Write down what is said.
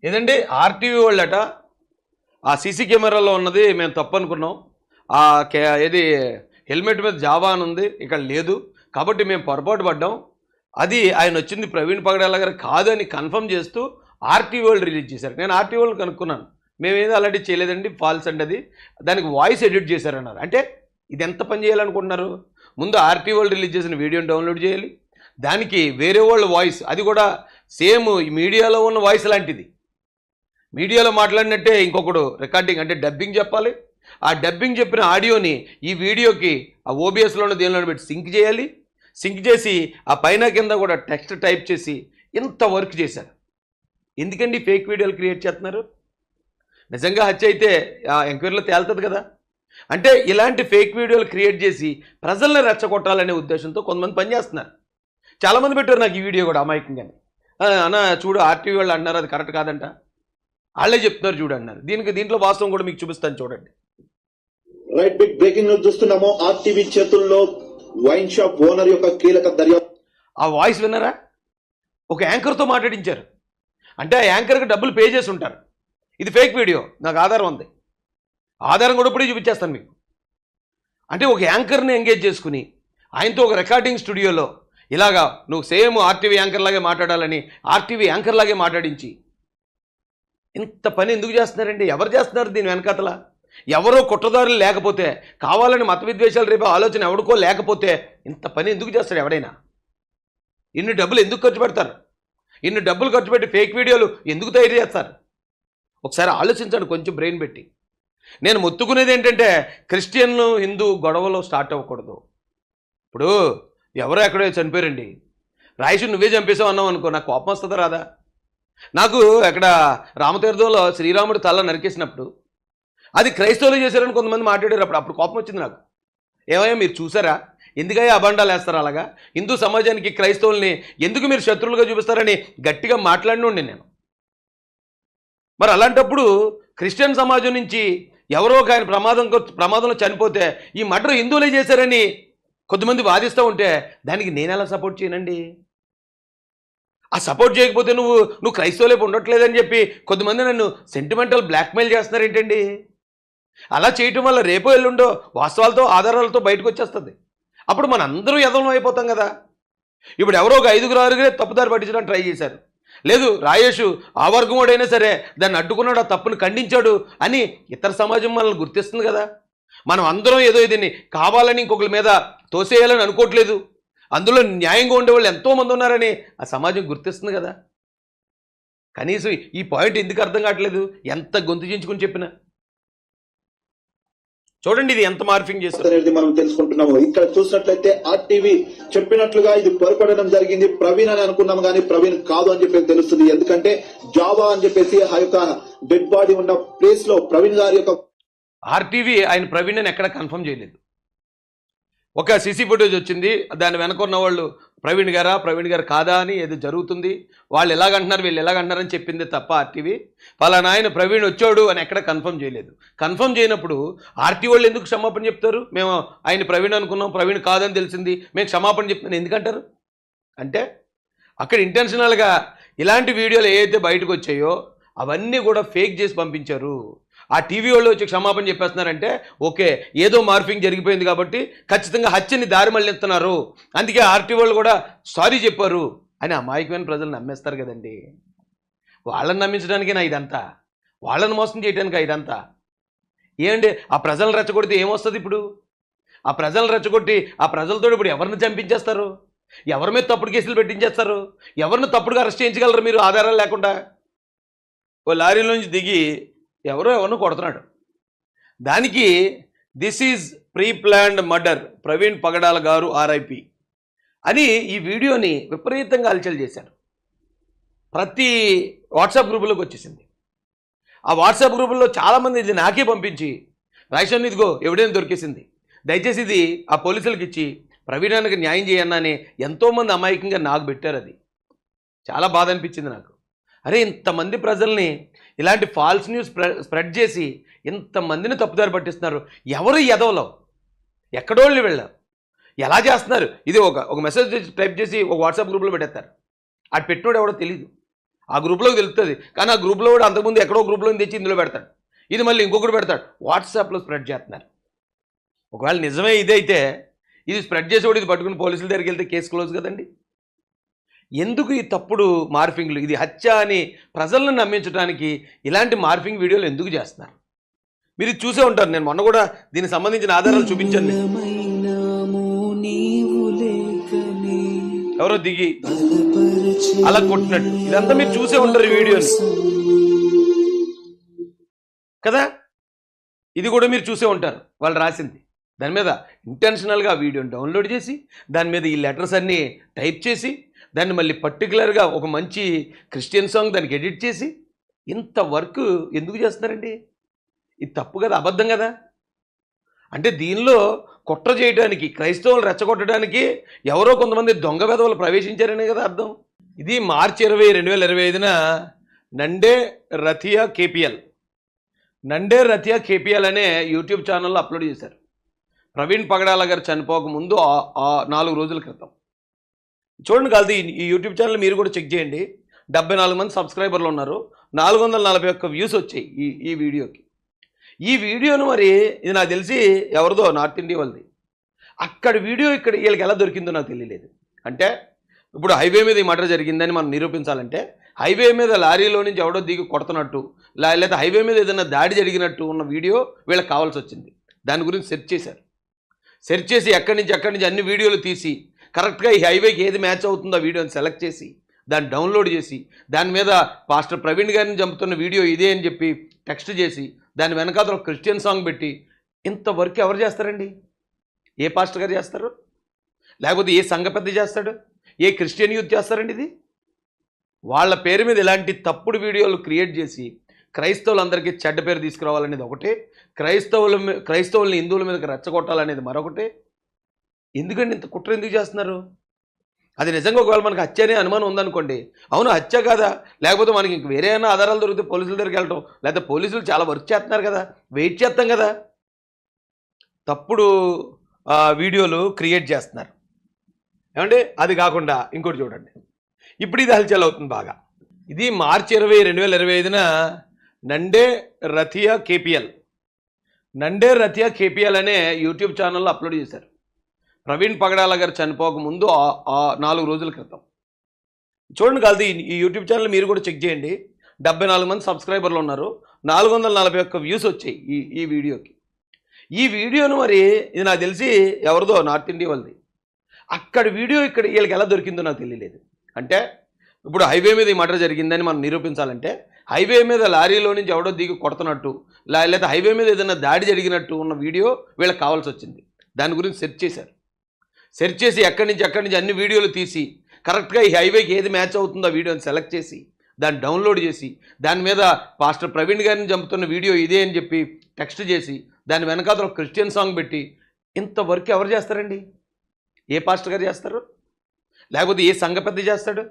ఏదండి ఆర్టీవీ వాళ్ళట ఆ సీసీ కెమెరాలో ఉన్నది మేము తప్పు అనుకున్నాం. ఏది హెల్మెట్ మీద జావా అని ఉంది, ఇక్కడ లేదు, కాబట్టి మేము పొరపాటు పడ్డాం. అది ఆయన వచ్చింది ప్రవీణ్ పగడాల గారు కాదని కన్ఫర్మ్ చేస్తూ ఆర్టీవీ వాళ్ళు రిలీజ్ చేశారు. నేను ఆర్టీవీ వాళ్ళు కనుక్కున్నాను, మేమేదో అలాంటి చేయలేదండి, ఫాల్స్ అండి అది, దానికి వాయిస్ ఎడిట్ చేశారన్నారు. అంటే ఇది ఎంత పని చేయాలనుకుంటున్నారు? ముందు ఆర్టీవీ వాళ్ళు రిలీజ్ చేసిన వీడియోని డౌన్లోడ్ చేయాలి, దానికి వేరే వాళ్ళ వాయిస్, అది కూడా సేమ్ మీడియాలో ఉన్న వాయిస్ లాంటిది, మీడియాలో మాట్లాడినట్టే ఇంకొకడు రికార్డింగ్ అంటే డబ్బింగ్ చెప్పాలి. ఆ డబ్బింగ్ చెప్పిన ఆడియోని ఈ వీడియోకి ఆ ఓబిఎస్లోనే దేనిలో పెట్టి సింక్ చేయాలి. సింక్ చేసి ఆ పైన కింద కూడా టెక్స్ట్ టైప్ చేసి ఇంత వర్క్ చేశారు. ఎందుకండి ఫేక్ వీడియోలు క్రియేట్ చేస్తున్నారు? నిజంగా హత్య అయితే ఆ ఎంక్వైరీలో తేలుతుంది కదా. అంటే ఇలాంటి ఫేక్ వీడియోలు క్రియేట్ చేసి ప్రజల్ని రెచ్చగొట్టాలనే ఉద్దేశంతో కొంతమంది పనిచేస్తున్నారు. చాలామంది పెట్టారు నాకు ఈ వీడియో కూడా అమాయకంగానే. అన్న చూడు ఆర్టీవీ వాళ్ళు అన్నారు అది కరెక్ట్ కాదంట, వాళ్ళే చెప్తున్నారు చూడు అన్నారు. దీంట్లో వాస్తవం కూడా మీకు చూపిస్తాను చూడండి. రైట్, బిగ్ బ్రేకింగ్ న్యూస్ చూస్తున్నాము. ఆర్టీవీ చేతుల్లో వైన్ షాప్ ఓనర్ యొక్క కీలక దర్యాప్తు. ఆ వాయిస్ విన్నారా? ఒక యాంకర్తో మాట్లాడించారు. అంటే ఆ యాంకర్కి డబ్బులు పే చేసి ఉంటారు. ఇది ఫేక్ వీడియో, నాకు ఆధారం ఉంది, ఆధారం కూడా ఇప్పుడే చూపించేస్తాను మీకు. అంటే ఒక యాంకర్ని ఎంగేజ్ చేసుకుని ఆయనతో ఒక రికార్డింగ్ స్టూడియోలో ఇలాగా నువ్వు సేమ్ ఆర్టీవీ యాంకర్ లాగే మాట్లాడాలని ఆర్టీవీ యాంకర్ లాగే మాట్లాడించి ఇంత పని ఎందుకు చేస్తున్నారండి? ఎవరు చేస్తున్నారు దీని వెనకాతల? ఎవరో కుట్రదారులు లేకపోతే, కావాలని మత విద్వేషాలు రేపే ఆలోచన ఎవరికో లేకపోతే ఇంత పని ఎందుకు చేస్తాడు ఎవడైనా? ఇన్ని డబ్బులు ఎందుకు ఖర్చు పెడతారు? ఇన్ని డబ్బులు ఖర్చు పెట్టి ఫేక్ వీడియోలు ఎందుకు తయారు చేస్తారు? ఒకసారి ఆలోచించండి కొంచెం బ్రెయిన్ పెట్టి. నేను మొత్తుకునేది ఏంటంటే క్రిస్టియన్లు హిందూ గొడవలో స్టార్ట్ అవ్వకూడదు. ఇప్పుడు ఎవరో ఎక్కడో చనిపోయారండి, రాయేష్ నువ్వే చంపేసావు అన్నావు అనుకో, నాకు కోపం వస్తుందా రాదా? నాకు అక్కడ రామతీర్థంలో శ్రీరాముడు తల నరికేసినప్పుడు అది క్రైస్తవులు చేశారని కొంతమంది మాట్లాడారు. అప్పుడు కోపం వచ్చింది నాకు. ఏమయ్యా మీరు చూసారా? ఎందుకయ్యా అబండాలు వేస్తారు అలాగా? హిందూ సమాజానికి క్రైస్తవుల్ని ఎందుకు మీరు శత్రువులుగా చూపిస్తారని గట్టిగా మాట్లాడినండి నేను. మరి అలాంటప్పుడు క్రిస్టియన్ సమాజం నుంచి ఎవరో ఒక ఆయన ప్రమాదంలో చనిపోతే ఈ మర్డర్ హిందువులే చేశారని కొంతమంది వాదిస్తూ ఉంటే దానికి నేను ఎలా సపోర్ట్ చేయనండి? ఆ సపోర్ట్ చేయకపోతే నువ్వు క్రైస్తవులేపు ఉండట్లేదని చెప్పి కొంతమంది నన్ను సెంటిమెంటల్ బ్లాక్మెయిల్ చేస్తున్నారు ఏంటండి? అలా చేయటం వల్ల రేపో ఎల్లుండో వాస్తవాలతో ఆధారాలతో బయటకు వచ్చేస్తుంది. అప్పుడు మన అందరూ యదవం అయిపోతాం కదా. ఇప్పుడు ఎవరో ఒక 5-6 తప్పుదారి పట్టించడానికి ట్రై చేశారు. లేదు రాయేష్ ఆ వర్గం వాడైనా సరే దాన్ని అడ్డుకున్నాడు, ఆ తప్పును ఖండించాడు అని ఇతర సమాజం మనల్ని గుర్తిస్తుంది కదా. మనం అందరం ఏదో దీన్ని కావాలని ఇంకొకరి మీద తోసేయాలని అనుకోవట్లేదు. అందులో న్యాయంగా ఉండేవాళ్ళు ఎంతోమంది ఉన్నారని ఆ సమాజం గుర్తిస్తుంది కదా. కనీసం ఈ పాయింట్ ఎందుకు అర్థం కావట్లేదు? ఎంత గొంతు చించుకుని చెప్పినా చూడండి ఇది ఎంత మార్ఫింగ్ చేస్తుంది మనం తెలుసుకుంటున్నాము. ఇక్కడ చూసినట్లయితే ఆర్టీవీ చెప్పినట్లుగా ఇది పొరపడడం జరిగింది. ప్రవీణ్ అని అనుకున్నాం కానీ ప్రవీణ్ కాదు అని చెప్పి తెలుస్తుంది. ఎందుకంటే జావా అని చెప్పేసి ఆ యొక్క డెడ్ బాడీ ఉన్న ప్లేస్ లో ప్రవీణ్ గారి యొక్క ఆర్టీవీ ఆయన ప్రవీణ్ అని ఎక్కడ కన్ఫర్మ్ చేయలేదు. ఒక సీసీ ఫుటేజ్ వచ్చింది, దాని వెనక ఉన్న వాళ్ళు ప్రవీణ్ గారు కాదా అని ఏదో జరుగుతుంది, వాళ్ళు ఎలాగంటున్నారు వీళ్ళు ఎలాగంటున్నారని చెప్పింది తప్ప ఆర్టీవీ పలానా ఆయన ప్రవీణ్ వచ్చాడు అని ఎక్కడ కన్ఫర్మ్ చేయలేదు. కన్ఫర్మ్ చేయనప్పుడు ఆర్టీవీ వాళ్ళు ఎందుకు క్షమాపణ చెప్తారు? మేము ఆయన ప్రవీణ్ అనుకున్నాం, ప్రవీణ్ కాదని తెలిసింది, మేము క్షమాపణ చెప్తున్నాం ఎందుకంటారు? అంటే అక్కడ ఇంటెన్షనల్గా ఇలాంటి వీడియోలు ఏవైతే బయటకు వచ్చాయో అవన్నీ కూడా ఫేక్ చేసి పంపించారు. ఆ టీవీ వాళ్ళు వచ్చి క్షమాపణ చెప్పేస్తున్నారంటే ఓకే ఏదో మార్ఫింగ్ జరిగిపోయింది కాబట్టి ఖచ్చితంగా హత్యని దారి మళ్ళిస్తున్నారు, అందుకే ఆర్టీవీ వాళ్ళు కూడా సారీ చెప్పారు అని అమాయకమైన ప్రజలు నమ్మేస్తారు కదండి. వాళ్ళని నమ్మించడానికేనా ఇదంతా? వాళ్ళని మోసం చేయడానికా ఇదంతా? ఏంటి ఆ ప్రజలను రెచ్చగొడితే ఏమొస్తుంది? ఇప్పుడు ఆ ప్రజలను రెచ్చగొట్టి ఆ ప్రజలతో ఇప్పుడు ఎవరిని చంపించేస్తారు? ఎవరి మీద తప్పుడు కేసులు పెట్టించేస్తారు? ఎవరిని తప్పుడుగా అరెస్ట్ చేయించగలరు మీరు ఆధారాలు లేకుండా? ఓ లారీలో నుంచి దిగి ఎవరిని కొడుతున్నాడు, దానికి this is preplanned murder Praveen Pagadala గారు ఆర్ఐపి అని ఈ వీడియోని విపరీతంగా హల్చల్ చేశారు. ప్రతి వాట్సాప్ గ్రూపులోకి వచ్చేసింది. ఆ వాట్సాప్ గ్రూపుల్లో చాలామంది ఇది నాకే పంపించి రాయేష్ ఇదిగో ఎవిడెన్స్ దొరికేసింది, దయచేసి ఇది ఆ పోలీసులకు ఇచ్చి ప్రవీణానికి న్యాయం చేయన్నా అని ఎంతోమంది అమాయకంగా నాకు పెట్టారు. అది చాలా బాధ అనిపించింది నాకు. అరే ఇంతమంది ప్రజల్ని ఇలాంటి ఫాల్స్ న్యూస్ స్ప్రెడ్ చేసి ఇంతమందిని తప్పుదారి పట్టిస్తున్నారు. ఎవరు ఎదవలో ఎక్కడోళ్ళు వెళ్ళారు, ఎలా చేస్తున్నారు? ఇది ఒక మెసేజ్ టైప్ చేసి ఒక వాట్సాప్ గ్రూప్లో పెట్టేస్తారు. అటు పెట్టినోడు ఎవడో తెలియదు. ఆ గ్రూప్లోకి తెలుస్తుంది. కానీ ఆ గ్రూప్లో కూడా అంతకుముందు ఎక్కడో గ్రూప్లో తెచ్చి ఇందులో పెడతాడు, ఇది మళ్ళీ ఇంకొకటి పెడతాడు, వాట్సాప్లో స్ప్రెడ్ చేస్తున్నారు. ఒకవేళ నిజమే ఇదైతే ఇది స్ప్రెడ్ చేసేవాడు ఇది పట్టుకుని పోలీసుల దగ్గరికి వెళ్తే కేసు క్లోజ్ కదండి. ఎందుకు ఈ తప్పుడు మార్ఫింగ్లు? ఇది హత్య అని ప్రజలను నమ్మించడానికి ఇలాంటి మార్ఫింగ్ వీడియోలు ఎందుకు చేస్తున్నారు? మీరు ఇది చూసే ఉంటారు. నేను మొన్న కూడా దీనికి సంబంధించిన ఆధారాలు చూపించాను. ఎవరో దిగి అలా కొట్టినట్టు ఇదంతా మీరు చూసే ఉంటారు ఈ వీడియోని కదా. ఇది కూడా మీరు చూసే ఉంటారు. వాళ్ళు రాసింది దాని మీద ఇంటెన్షనల్గా వీడియోని డౌన్లోడ్ చేసి దాని మీద ఈ లెటర్స్ అన్నీ టైప్ చేసి దాన్ని మళ్ళీ పర్టికులర్గా ఒక మంచి క్రిస్టియన్ సాంగ్ దానికి ఎడిట్ చేసి ఇంత వర్క్ ఎందుకు చేస్తున్నారండి? ఇది తప్పు కదా, అబద్ధం కదా. అంటే దీనిలో కుట్ర చేయడానికి, క్రైస్తవులు రెచ్చగొట్టడానికి ఎవరో కొంతమంది దొంగ వెధవలు ప్రవేశించారనే కదా అర్థం. ఇది మార్చి 20, 2025న నండే రథియా కేపీఎల్ అనే యూట్యూబ్ ఛానల్లో అప్లోడ్ చేశారు. ప్రవీణ్ పగడాల గారు చనిపోక ముందు 4 రోజుల క్రితం. చూడండి కాదు, ఈ యూట్యూబ్ ఛానల్ మీరు కూడా చెక్ చేయండి. 74 మంది సబ్స్క్రైబర్లు ఉన్నారు, 441 వ్యూస్ వచ్చాయి ఈ వీడియోకి. ఈ వీడియోను మరి ఇది నాకు తెలిసి ఎవరిదో నార్త్ ఇండియా వాళ్ళది. అక్కడ వీడియో ఇక్కడ వీళ్ళకి ఎలా దొరికిందో నాకు తెలియలేదు. అంటే ఇప్పుడు హైవే మీద ఈ మర్డర్ జరిగిందని మనం నిరూపించాలంటే హైవే మీద లారీలో నుంచి ఎవడో దిగి కొడుతున్నట్టు లేదా హైవే మీద ఏదైనా దాడి జరిగినట్టు ఉన్న వీడియో వీళ్ళకి కావాల్సి వచ్చింది. దాని గురించి సెర్చ్ చేశారు. సెర్చ్ చేసి ఎక్కడి నుంచి అన్ని వీడియోలు తీసి కరెక్ట్గా ఈ హైవేకి ఏది మ్యాచ్ అవుతుందో ఆ వీడియోని సెలెక్ట్ చేసి దాన్ని డౌన్లోడ్ చేసి దాని మీద పాస్టర్ ప్రవీణ్ గారిని చంపుతున్న వీడియో ఇదే అని చెప్పి టెక్స్ట్ చేసి దాని వెనకాల ఒక క్రిస్టియన్ సాంగ్ పెట్టి ఇంత వర్క్ ఎవరు చేస్తారండి? ఏ పాస్టర్ గారు చేస్తారు? లేకపోతే ఏ సంఘ పెద్ద చేస్తాడు? ఏ క్రిస్టియన్ యూత్ చేస్తారండి? ఇది వాళ్ళ పేరు మీద ఇలాంటి తప్పుడు వీడియోలు క్రియేట్ చేసి క్రైస్తవులందరికీ చెడ్డ పేరు తీసుకురావాలనేది ఒకటే, క్రైస్తవుల్ని హిందువుల మీదకి రెచ్చగొట్టాలనేది మరొకటే. ఎందుకండి ఇంత కుట్ర ఎందుకు చేస్తున్నారు? అది నిజంగా ఒకవేళ మనకు హత్య అనే అనుమానం ఉందనుకోండి, అవును హత్య కాదా, లేకపోతే మనకి ఇంక వేరే ఏమైనా ఆధారాలు దొరికితే పోలీసుల దగ్గరికి వెళ్ళటం, లేకపోతే పోలీసులు చాలా వర్క్ చేస్తున్నారు కదా, వెయిట్ చేస్తాం కదా. తప్పుడు వీడియోలు క్రియేట్ చేస్తున్నారు ఏమంటే. అది కాకుండా ఇంకోటి చూడండి, ఇప్పుడు ఇది హల్చల్ అవుతుంది బాగా. ఇది మార్చి 20, 2025న నండే రథియా కేపీఎల్ అనే యూట్యూబ్ ఛానల్లో అప్లోడ్ చేశారు. ప్రవీణ్ పగడాల గారు చనిపోక ముందు 4 రోజుల క్రితం. చూడండి కాదు, ఈ యూట్యూబ్ ఛానల్ మీరు కూడా చెక్ చేయండి. 74 మంది సబ్స్క్రైబర్లు ఉన్నారు, 441 వ్యూస్ వచ్చాయి ఈ వీడియోకి. ఈ వీడియోను మరి ఇది నాకు తెలిసి ఎవరిదో నార్త్ ఇండియా వాళ్ళది. అక్కడ వీడియో ఇక్కడ వీళ్ళకి ఎలా దొరికిందో నాకు తెలియలేదు. అంటే ఇప్పుడు హైవే మీద ఈ మర్డర్ జరిగిందని మనం నిరూపించాలంటే హైవే మీద లారీలో నుంచి ఎవడో దిగి కొడుతున్నట్టు లేదా హైవే మీద ఏదైనా దాడి జరిగినట్టు ఉన్న వీడియో వీళ్ళకి కావాల్సి వచ్చింది. దాని గురించి సెర్చ్ చేశారు. సెర్చ్ చేసి ఎక్కడి నుంచి అన్ని వీడియోలు తీసి కరెక్ట్గా ఈ హైవేకి ఏది మ్యాచ్ అవుతుందో ఆ వీడియోని సెలెక్ట్ చేసి దాన్ని డౌన్లోడ్ చేసి దాని మీద పాస్టర్ ప్రవీణ్ గారిని చంపుతున్న వీడియో ఇదే అని చెప్పి టెక్స్ట్ చేసి దాని వెనకాల ఒక క్రిస్టియన్ సాంగ్ పెట్టి ఇంత వర్క్ ఎవరు చేస్తారండి? ఏ పాస్టర్ గారు చేస్తారు? లేకపోతే ఏ సంఘ పెద్ద చేస్తాడు?